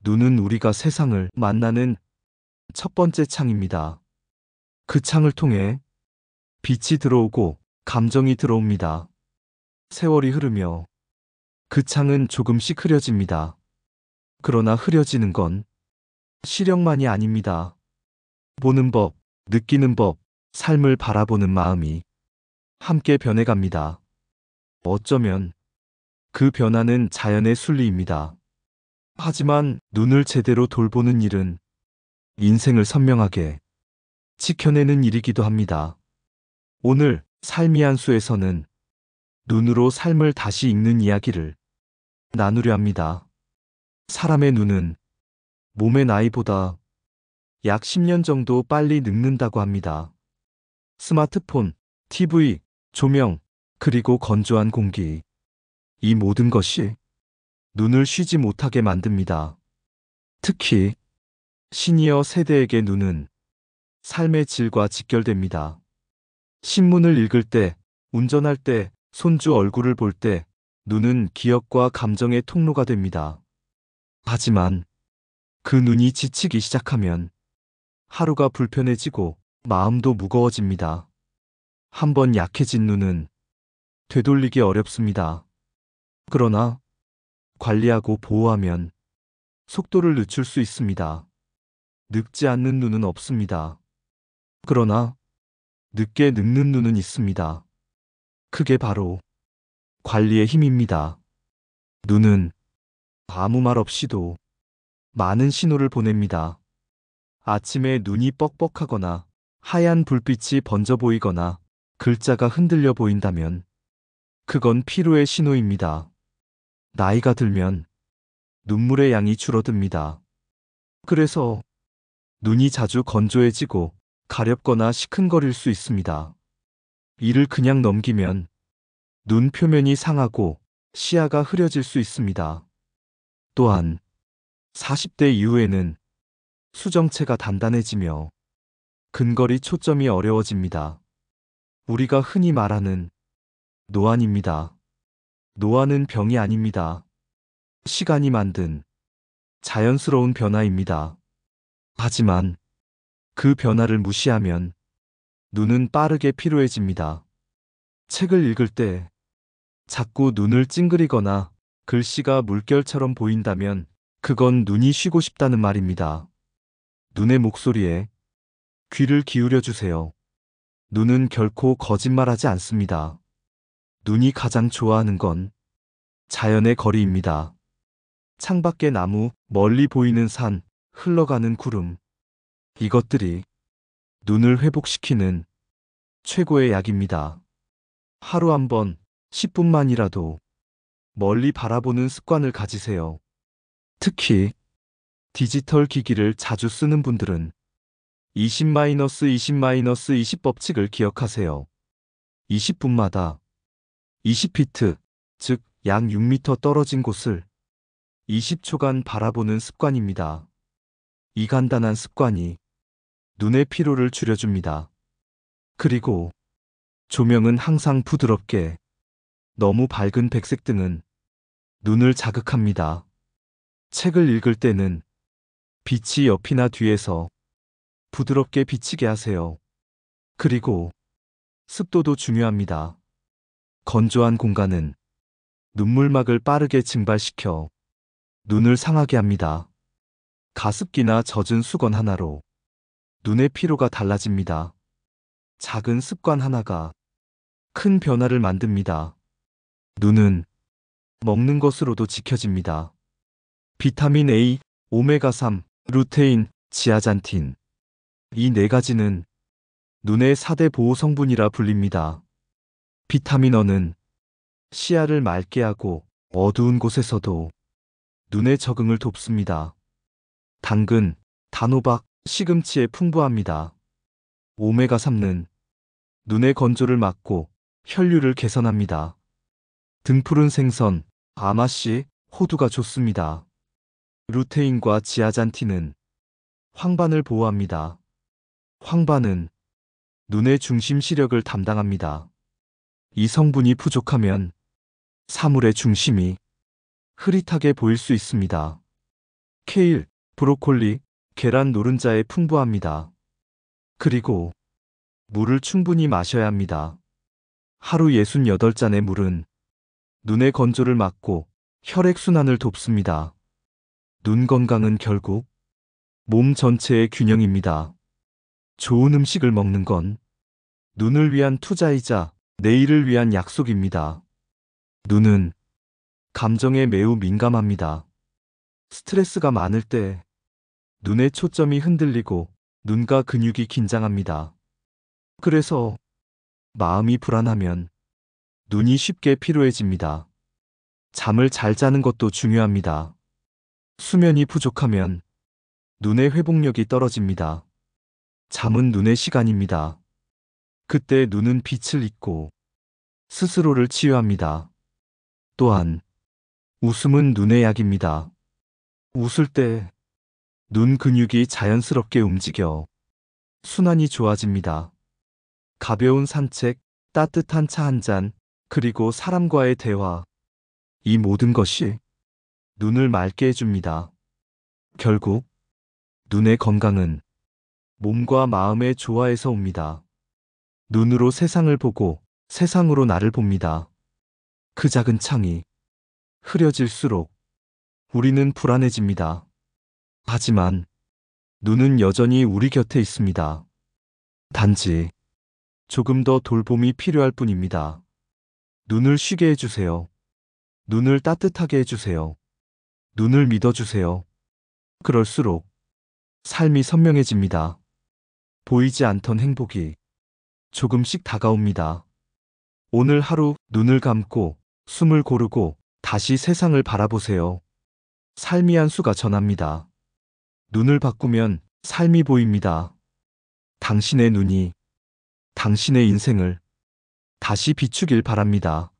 눈은 우리가 세상을 만나는 첫 번째 창입니다. 그 창을 통해 빛이 들어오고 감정이 들어옵니다. 세월이 흐르며 그 창은 조금씩 흐려집니다. 그러나 흐려지는 건 시력만이 아닙니다. 보는 법, 느끼는 법, 삶을 바라보는 마음이 함께 변해갑니다. 어쩌면 그 변화는 자연의 순리입니다. 하지만 눈을 제대로 돌보는 일은 인생을 선명하게 지켜내는 일이기도 합니다. 오늘 삶이 한 수에서는 눈으로 삶을 다시 읽는 이야기를 나누려 합니다. 사람의 눈은 몸의 나이보다 약 10년 정도 빨리 늙는다고 합니다. 스마트폰, TV, 조명, 그리고 건조한 공기. 이 모든 것이 눈을 쉬지 못하게 만듭니다. 특히 시니어 세대에게 눈은 삶의 질과 직결됩니다. 신문을 읽을 때, 운전할 때, 손주 얼굴을 볼 때, 눈은 기억과 감정의 통로가 됩니다. 하지만 그 눈이 지치기 시작하면 하루가 불편해지고 마음도 무거워집니다. 한번 약해진 눈은 되돌리기 어렵습니다. 그러나 관리하고 보호하면 속도를 늦출 수 있습니다. 늙지 않는 눈은 없습니다. 그러나 늦게 늙는 눈은 있습니다. 그게 바로 관리의 힘입니다. 눈은 아무 말 없이도 많은 신호를 보냅니다. 아침에 눈이 뻑뻑하거나 하얀 불빛이 번져 보이거나 글자가 흔들려 보인다면 그건 피로의 신호입니다. 나이가 들면 눈물의 양이 줄어듭니다. 그래서 눈이 자주 건조해지고 가렵거나 시큰거릴 수 있습니다. 이를 그냥 넘기면 눈 표면이 상하고 시야가 흐려질 수 있습니다. 또한 40대 이후에는 수정체가 단단해지며 근거리 초점이 어려워집니다. 우리가 흔히 말하는 노안입니다. 노안은 병이 아닙니다. 시간이 만든 자연스러운 변화입니다. 하지만 그 변화를 무시하면 눈은 빠르게 피로해집니다. 책을 읽을 때 자꾸 눈을 찡그리거나 글씨가 물결처럼 보인다면 그건 눈이 쉬고 싶다는 말입니다. 눈의 목소리에 귀를 기울여 주세요. 눈은 결코 거짓말하지 않습니다. 눈이 가장 좋아하는 건 자연의 거리입니다. 창밖의 나무, 멀리 보이는 산, 흘러가는 구름. 이것들이 눈을 회복시키는 최고의 약입니다. 하루 한 번, 10분만이라도 멀리 바라보는 습관을 가지세요. 특히 디지털 기기를 자주 쓰는 분들은 20-20-20 법칙을 기억하세요. 20분마다 20피트, 즉 약 6미터 떨어진 곳을 20초간 바라보는 습관입니다. 이 간단한 습관이 눈의 피로를 줄여줍니다. 그리고 조명은 항상 부드럽게, 너무 밝은 백색 등은 눈을 자극합니다. 책을 읽을 때는 빛이 옆이나 뒤에서 부드럽게 비치게 하세요. 그리고 습도도 중요합니다. 건조한 공간은 눈물막을 빠르게 증발시켜 눈을 상하게 합니다. 가습기나 젖은 수건 하나로 눈의 피로가 달라집니다. 작은 습관 하나가 큰 변화를 만듭니다. 눈은 먹는 것으로도 지켜집니다. 비타민 A, 오메가3, 루테인, 지아잔틴. 이 네 가지는 눈의 4대 보호 성분이라 불립니다. 비타민 E는 시야를 맑게 하고 어두운 곳에서도 눈의 적응을 돕습니다. 당근, 단호박, 시금치에 풍부합니다. 오메가3는 눈의 건조를 막고 혈류를 개선합니다. 등푸른 생선, 아마씨, 호두가 좋습니다. 루테인과 지아잔틴은 황반을 보호합니다. 황반은 눈의 중심 시력을 담당합니다. 이 성분이 부족하면 사물의 중심이 흐릿하게 보일 수 있습니다. 케일, 브로콜리, 계란 노른자에 풍부합니다. 그리고 물을 충분히 마셔야 합니다. 하루 68잔의 물은 눈의 건조를 막고 혈액순환을 돕습니다. 눈 건강은 결국 몸 전체의 균형입니다. 좋은 음식을 먹는 건 눈을 위한 투자이자 내일을 위한 약속입니다. 눈은 감정에 매우 민감합니다. 스트레스가 많을 때 눈의 초점이 흔들리고 눈과 근육이 긴장합니다. 그래서 마음이 불안하면 눈이 쉽게 피로해집니다. 잠을 잘 자는 것도 중요합니다. 수면이 부족하면 눈의 회복력이 떨어집니다. 잠은 눈의 시간입니다. 그때 눈은 빛을 잊고 스스로를 치유합니다. 또한 웃음은 눈의 약입니다. 웃을 때 눈 근육이 자연스럽게 움직여 순환이 좋아집니다. 가벼운 산책, 따뜻한 차 한 잔, 그리고 사람과의 대화. 이 모든 것이 눈을 맑게 해줍니다. 결국 눈의 건강은 몸과 마음의 조화에서 옵니다. 눈으로 세상을 보고 세상으로 나를 봅니다. 그 작은 창이 흐려질수록 우리는 불안해집니다. 하지만 눈은 여전히 우리 곁에 있습니다. 단지 조금 더 돌봄이 필요할 뿐입니다. 눈을 쉬게 해주세요. 눈을 따뜻하게 해주세요. 눈을 믿어주세요. 그럴수록 삶이 선명해집니다. 보이지 않던 행복이 조금씩 다가옵니다. 오늘 하루 눈을 감고 숨을 고르고 다시 세상을 바라보세요. 삶이 한 수가 전합니다. 눈을 바꾸면 삶이 보입니다. 당신의 눈이 당신의 인생을 다시 비추길 바랍니다.